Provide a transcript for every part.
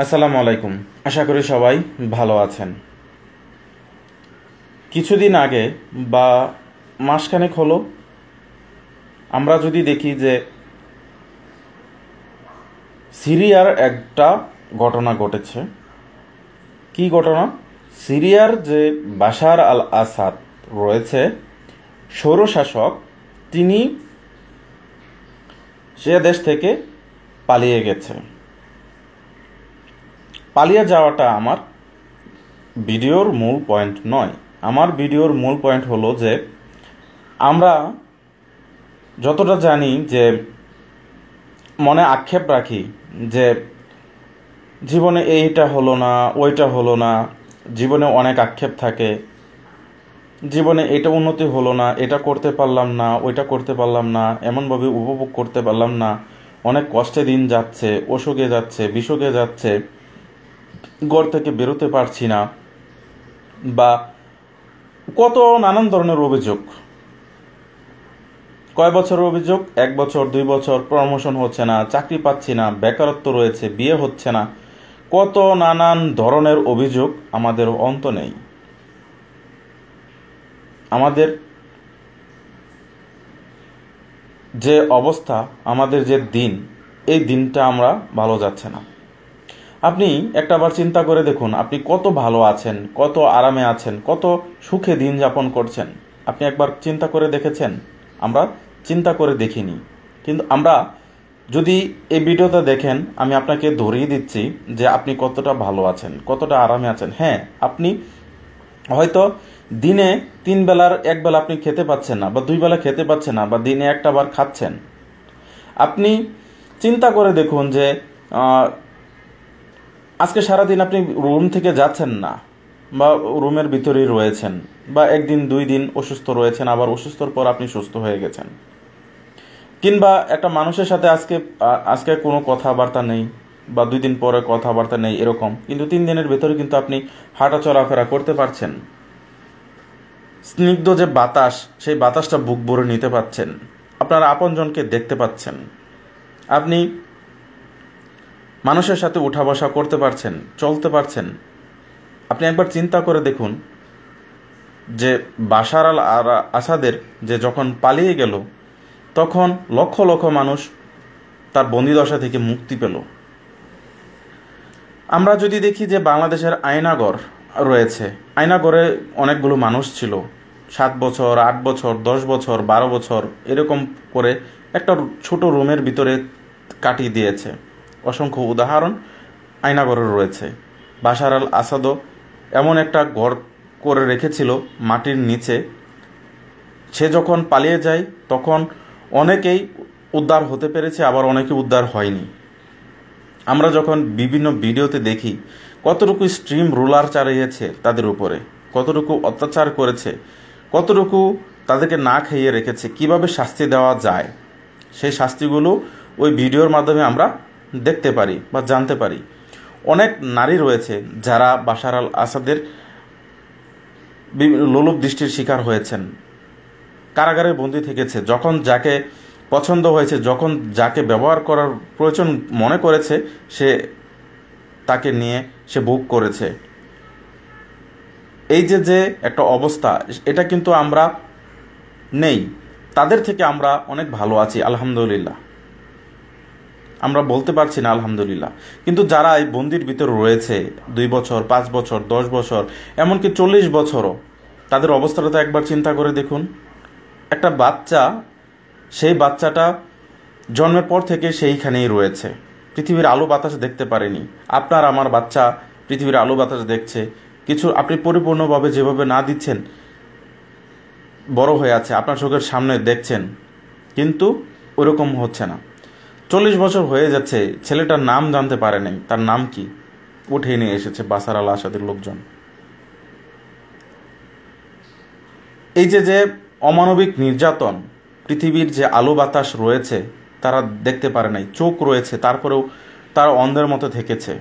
আসসালামু আলাইকুম। আশা করি সবাই ভালো আছেন। কিছুদিন আগে বা মাসখানেক হলো আমরা যদি দেখি যে সিরিয়ার একটা ঘটনা ঘটেছে। কি ঘটনা? সিরিয়ার যে বাশার আল আসাদ রয়েছে স্বৈরশাসক, তিনি সে দেশ থেকে পালিয়ে গেছে। পালিয়ে যাওয়াটা আমার ভিডিওর মূল পয়েন্ট নয়। আমার ভিডিওর মূল পয়েন্ট হলো যে আমরা যতটা জানি যে মনে আক্ষেপ রাখি যে জীবনে এইটা হলো না, ওইটা হলো না, জীবনে অনেক আক্ষেপ থাকে, জীবনে এটা উন্নতি হলো না, এটা করতে পারলাম না, ওইটা করতে পারলাম না, এমনভাবে উপভোগ করতে পারলাম না, অনেক কষ্টে দিন যাচ্ছে, অসুখে যাচ্ছে, বিসুখে যাচ্ছে, ঘর থেকে বেরোতে পারছি না, বা কত নানান ধরনের অভিযোগ। কয় বছর অভিযোগ? 1 বছর, 2 বছর, প্রমোশন হচ্ছে না, চাকরি পাচ্ছি না, বেকারত্ব রয়েছে, বিয়ে হচ্ছে না, কত নানান ধরনের অভিযোগ। আমাদের অন্ত নেই। আমাদের যে অবস্থা, আমাদের যে দিন, এই দিনটা আমরা ভালো যাচ্ছে না। আপনি একটাবার চিন্তা করে দেখুন, আপনি কত ভালো আছেন, কত আরামে আছেন, কত সুখে দিন যাপন করছেন। আপনি একবার চিন্তা করে দেখেছেন? আমরা চিন্তা করে দেখিনি। কিন্তু আমরা যদি এই ভিডিওটা দেখেন, আমি আপনাকে ধরিয়ে দিচ্ছি যে আপনি কতটা ভালো আছেন, কতটা আরামে আছেন। হ্যাঁ, আপনি হয়তো দিনে 3 বেলার 1 বেলা আপনি খেতে পাচ্ছেন না, বা 2 বেলা খেতে পাচ্ছেন না, বা দিনে একটা বার খাচ্ছেন। আপনি চিন্তা করে দেখুন যে আজকে সারাদিন আপনি রুম থেকে যাচ্ছেন না, বা রুমের ভিতরেই রয়েছেন, বা 1 দিন 2 দিন অসুস্থ রয়েছেন, আবার অসুস্থর পর আপনি সুস্থ হয়ে গেছেন। কিংবা একটা মানুষের সাথে আজকে কোনো কথাবার্তা নেই, বা 2 দিন পরে কথাবার্তা নেই, এরকম। কিন্তু 3 দিনের ভেতরে কিন্তু আপনি হাঁটা চলাফেরা করতে পারছেন। স্নিগ্ধ যে বাতাস, সেই বাতাসটা বুক ভরে নিতে পারছেন। আপনার আপনজনকে দেখতে পাচ্ছেন। আপনি মানুষের সাথে উঠা বসা করতে পারছেন, চলতে পারছেন। আপনি একবার চিন্তা করে দেখুন যে বাশার আল আসাদের যে যখন পালিয়ে গেল, তখন লক্ষ লক্ষ মানুষ তার বন্দিদশা থেকে মুক্তি পেল। আমরা যদি দেখি যে বাংলাদেশের আয়নাগর রয়েছে, আয়নাগরে অনেকগুলো মানুষ ছিল। 7 বছর, 8 বছর, 10 বছর, 12 বছর এরকম করে একটা ছোট রুমের ভিতরে কাটিয়ে দিয়েছে। অসংখ্য উদাহরণ আয়নাগরে রয়েছে। বাশার আল আসাদও এমন একটা ঘর করে রেখেছিল মাটির নিচে। সে যখন পালিয়ে যায় তখন অনেকেই উদ্ধার হতে পেরেছে, আবার অনেকে উদ্ধার হয়নি। আমরা যখন বিভিন্ন ভিডিওতে দেখি কতটুকু স্ট্রিম রুলার চালিয়েছে তাদের উপরে, কতটুকু অত্যাচার করেছে, কতটুকু তাদেরকে না খাইয়ে রেখেছে, কিভাবে শাস্তি দেওয়া যায়, সেই শাস্তিগুলো ওই ভিডিওর মাধ্যমে আমরা দেখতে পারি বা জানতে পারি। অনেক নারী রয়েছে যারা বাশার আল আসাদের লোলুপ দৃষ্টির শিকার হয়েছেন, কারাগারে বন্দী থেকেছে। যখন যাকে পছন্দ হয়েছে, যখন যাকে ব্যবহার করার প্রয়োজন মনে করেছে, সে তাকে নিয়ে সে বুক করেছে। এই যে একটা অবস্থা, এটা কিন্তু আমরা নেই। তাদের থেকে আমরা অনেক ভালো আছি, আলহামদুলিল্লাহ। আমরা বলতে পারছি না আলহামদুলিল্লাহ। কিন্তু যারা এই বন্দির ভিতর রয়েছে 2 বছর, 5 বছর, 10 বছর, এমনকি 40 বছরও, তাদের অবস্থাটা তো একবার চিন্তা করে দেখুন। একটা বাচ্চা, সেই বাচ্চাটা জন্মের পর থেকে সেইখানেই রয়েছে, পৃথিবীর আলো বাতাস দেখতে পারেনি। আপনার আমার বাচ্চা পৃথিবীর আলো বাতাস দেখছে। কিছু আপনি পরিপূর্ণভাবে যেভাবে না দিচ্ছেন, বড় হয়ে আছে, আপনার চোখের সামনে দেখছেন, কিন্তু ওরকম হচ্ছে না। 40 বছর হয়ে যাচ্ছে, ছেলেটার নাম জানতে পারে নাই, তার নাম কি, উঠে নিয়ে এসেছে বাশার আল আসাদের লোকজন। এই যে অমানবিক নির্যাতন, পৃথিবীর যে আলো বাতাস রয়েছে তারা দেখতে পারে নাই, চোখ রয়েছে তারপরেও তারা অন্ধের মতো থেকেছে।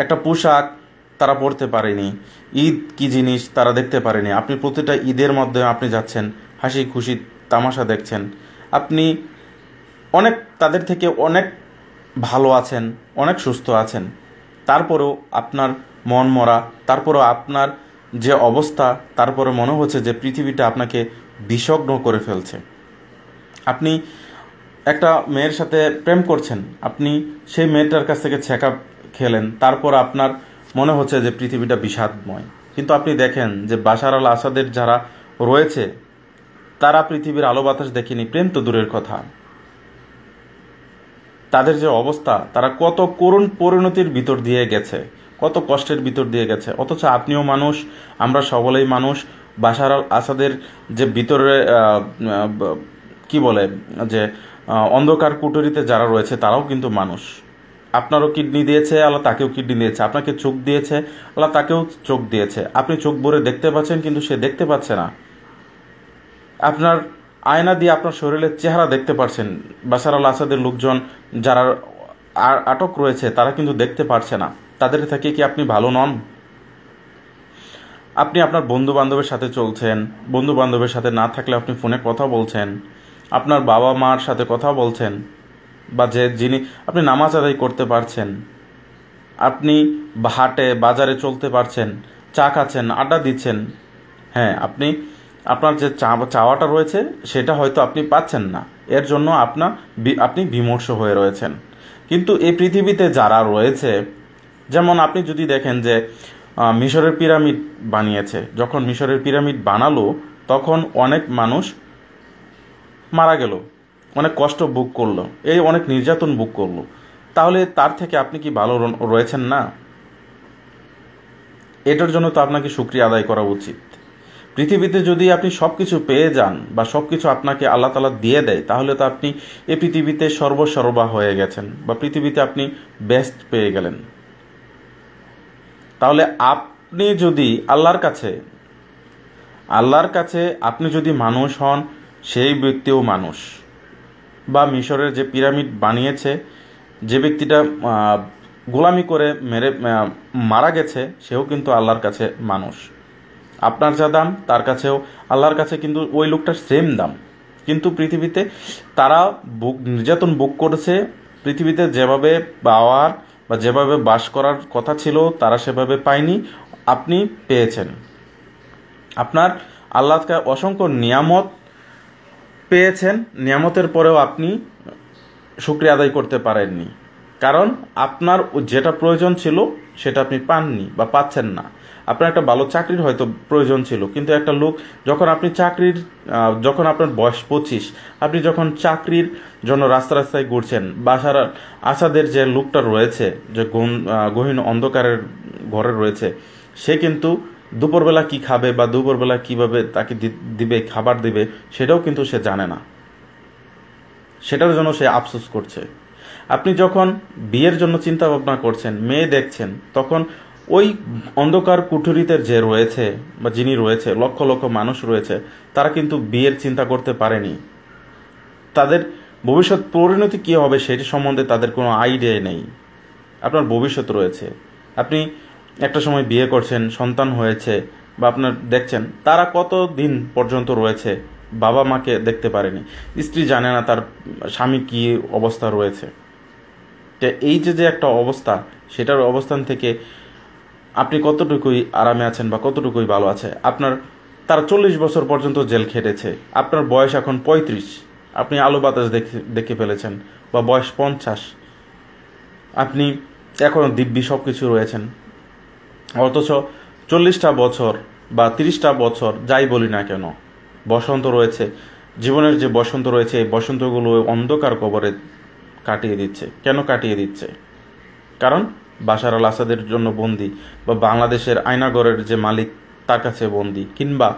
একটা পোশাক তারা পরতে পারেনি, ঈদ কি জিনিস তারা দেখতে পারেনি। আপনি প্রতিটা ঈদের মধ্যে আপনি যাচ্ছেন, হাসি খুশি তামাশা দেখছেন। আপনি অনেক তাদের থেকে অনেক ভালো আছেন, অনেক সুস্থ আছেন, তারপরেও আপনার মন মরা, তারপরেও আপনার যে অবস্থা, তারপরে মনে হচ্ছে যে পৃথিবীটা আপনাকে বিষগ্ন করে ফেলছে। আপনি একটা মেয়ের সাথে প্রেম করছেন, আপনি সেই মেয়েটার কাছ থেকে ছেঁকা খেলেন, তারপর আপনার মনে হচ্ছে যে পৃথিবীটা বিষাদময়। কিন্তু আপনি দেখেন যে বাশার আল আসাদের যারা রয়েছে তারা পৃথিবীর আলো বাতাস দেখেনি, প্রেম তো দূরের কথা। তাদের যে অবস্থা, তারা কত করুণ পরিণতির ভিতর দিয়ে গেছে, কত কষ্টের ভিতর দিয়ে গেছে। অথচ আপনিও মানুষ, আমরা সকলেই মানুষ। বাশার আল আসাদের যে ভিতরে কি বলে যে অন্ধকার কুঠুরিতে যারা রয়েছে তারাও কিন্তু মানুষ। আপনারও কিডনি দিয়েছে আল্লাহ, তাকেও কিডনি দিয়েছে। আপনাকে চোখ দিয়েছে আল্লাহ, তাকেও চোখ দিয়েছে। আপনি চোখ ভরে দেখতে পাচ্ছেন, কিন্তু সে দেখতে পাচ্ছে না। আপনার আয়না দিয়ে আপনার শরীরের চেহারা দেখতে পারছেন, বাশার আল আসাদের লোকজন যারা আটক রয়েছে তারা কিন্তু দেখতে পারছে না। তাদের থেকে কি আপনি ভালো নন? আপনি আপনার বন্ধু বান্ধবের সাথে চলছেন, বন্ধু বান্ধবের সাথে না থাকলে আপনি ফোনে কথা বলছেন, আপনার বাবা মার সাথে কথা বলছেন, বা যিনি আপনি নামাজ আদায় করতে পারছেন, আপনি হাটে বাজারে চলতে পারছেন, চা খাচ্ছেন, আড্ডা দিচ্ছেন। হ্যাঁ, আপনার যে চাওয়াটা রয়েছে সেটা হয়তো আপনি পাচ্ছেন না, এর জন্য আপনি বিমর্ষ হয়ে রয়েছেন। কিন্তু এই পৃথিবীতে যারা রয়েছে, যেমন আপনি যদি দেখেন যে মিশরের পিরামিড বানিয়েছে, যখন মিশরের পিরামিড বানালো তখন অনেক মানুষ মারা গেল, অনেক কষ্ট ভোগ করলো, এই অনেক নির্যাতন ভোগ করলো। তাহলে তার থেকে আপনি কি ভালো রয়েছেন না? এটার জন্য তো আপনাকে শুকরিয়া আদায় করা উচিত। পৃথিবীতে যদি আপনি সব কিছু পেয়ে যান বা সব কিছু আপনাকে আল্লাহ তাআলা দিয়ে দেয়, তাহলে তো আপনি এই পৃথিবীতে সর্বসর্বা হয়ে গেছেন, বা পৃথিবীতে আপনি বেস্ট পেয়ে গেলেন। তাহলে আপনি যদি আল্লাহর কাছে আপনি যদি মানুষ হন, সেই ব্যক্তিও মানুষ। বা মিশরের যে পিরামিড বানিয়েছে, যে ব্যক্তিটা গোলামি করে মারা গেছে, সেও কিন্তু আল্লাহর কাছে মানুষ। আপনার যা দাম তার কাছেও, আল্লাহর কাছে কিন্তু ওই লোকটার সেম দাম। কিন্তু পৃথিবীতে তারা নির্যাতন ভোগ করেছে, পৃথিবীতে যেভাবে পাওয়ার বা যেভাবে বাস করার কথা ছিল তারা সেভাবে পায়নি, আপনি পেয়েছেন। আপনার আল্লাহকে অসংখ্য নিয়ামত পেয়েছেন, নিয়ামতের পরেও আপনি শুকরিয়া আদায় করতে পারেননি, কারণ আপনার যেটা প্রয়োজন ছিল সেটা আপনি পাননি বা পাচ্ছেন না। আপনার একটা ভালো চাকরির হয়তো প্রয়োজন ছিল, কিন্তু একটা লোক যখন যখন আপনার বয়স 25, আপনি যখন চাকরির জন্য রাস্তায় ঘুরছেন, বাশার আল আসাদের যে লোকটা রয়েছে, যে গহীন অন্ধকারের ঘরে রয়েছে, সে কিন্তু দুপুরবেলা কি খাবে বা দুপুরবেলা কিভাবে তাকে দিবে, খাবার দিবে, সেটাও কিন্তু সে জানে না। সেটার জন্য সে আফসোস করছে। আপনি যখন বিয়ের জন্য চিন্তা ভাবনা করছেন, মেয়ে দেখছেন, তখন ওই অন্ধকার কুঠুরিতে যে রয়েছে বা যিনি রয়েছে, লক্ষ লক্ষ মানুষ রয়েছে, তারা কিন্তু বিয়ের চিন্তা করতে পারেনি। তাদের ভবিষ্যৎ পরিণতি কী হবে সেটি সম্বন্ধে তাদের কোনো আইডিয়া নেই। আপনার ভবিষ্যৎ রয়েছে, আপনি একটা সময় বিয়ে করছেন, সন্তান হয়েছে, বা আপনার দেখছেন তারা কত দিন পর্যন্ত রয়েছে, বাবা মাকে দেখতে পারেনি, স্ত্রী জানে না তার স্বামী কী অবস্থা রয়েছে। এই যে একটা অবস্থা, সেটার অবস্থান থেকে আপনি কতটুকুই আরামে আছেন বা কতটুকুই ভালো আছে। তারা 40 বছর পর্যন্ত জেল খেটেছে, আপনার বয়স এখন 35, আপনি আলো বাতাস দেখে ফেলেছেন, বা বয়স 50, আপনি এখনও দিব্যি সব কিছু রয়েছেন। অথচ 40টা বছর বা 30টা বছর যাই বলি না কেন, বসন্ত রয়েছে, জীবনের যে বসন্ত রয়েছে, এই বসন্তগুলো অন্ধকার কবরে কাটিয়ে দিচ্ছে। কেন কাটিয়ে দিচ্ছে? কারণ বাশার আল আসাদের জন্য বন্দী, বা বাংলাদেশের আয়নাগরের যে মালিক তার কাছে বন্দী, কিংবা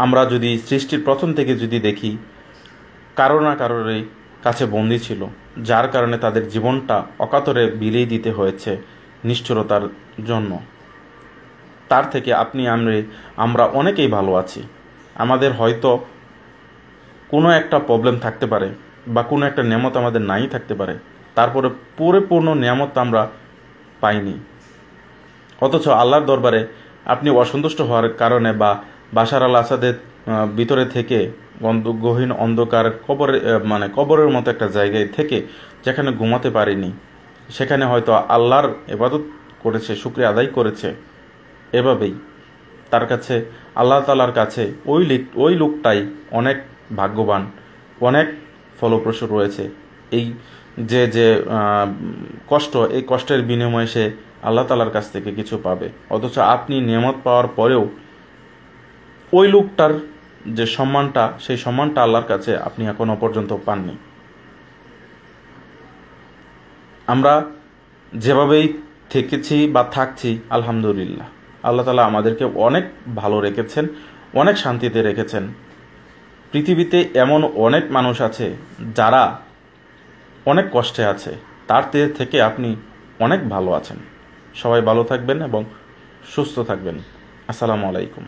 আমরা যদি সৃষ্টির প্রথম থেকে যদি দেখি, কারো না কারোর কাছে বন্দী ছিল, যার কারণে তাদের জীবনটা অকাতরে বিলিয়ে দিতে হয়েছে নিষ্ঠুরতার জন্য। তার থেকে আমরা অনেকেই ভালো আছি। আমাদের হয়তো কোনো একটা প্রবলেম থাকতে পারে, বা কোনো একটা নিয়ামত আমাদের নাই থাকতে পারে, তারপরে পরিপূর্ণ নিয়ামত আমরা পাইনি। অথচ আল্লাহর দরবারে আপনি অসন্তুষ্ট হওয়ার কারণে, বা বাশার আল আসাদের ভিতরে থেকে গহীন অন্ধকার কবরের মতো একটা জায়গায় থেকে যেখানে ঘুমাতে পারিনি, সেখানে হয়তো আল্লাহর ইবাদত করেছে, শুকরিয়া আদায় করেছে, এভাবেই তার কাছে, আল্লাহ তাআলার কাছে ওই লোকটাই অনেক ভাগ্যবান, অনেক ফলপ্রসূ রয়েছে। এই যে যে কষ্ট, এই কষ্টের বিনিময়ে সে আল্লাহ তাআলার কাছ থেকে কিছু পাবে। অথচ আপনি নিয়ামত পাওয়ার পরেও ওই লোকটার যে সম্মানটা, সেই সম্মানটা আল্লাহর কাছে আপনি এখনো পর্যন্ত পাননি। আমরা যেভাবেই থেকেছি বা থাকছি, আলহামদুলিল্লাহ, আল্লাহ তাআলা আমাদেরকে অনেক ভালো রেখেছেন, অনেক শান্তিতে রেখেছেন। পৃথিবীতে এমন অনেক মানুষ আছে যারা অনেক কষ্টে আছে, তার থেকে আপনি অনেক ভালো আছেন। সবাই ভালো থাকবেন এবং সুস্থ থাকবেন। আসসালামু আলাইকুম।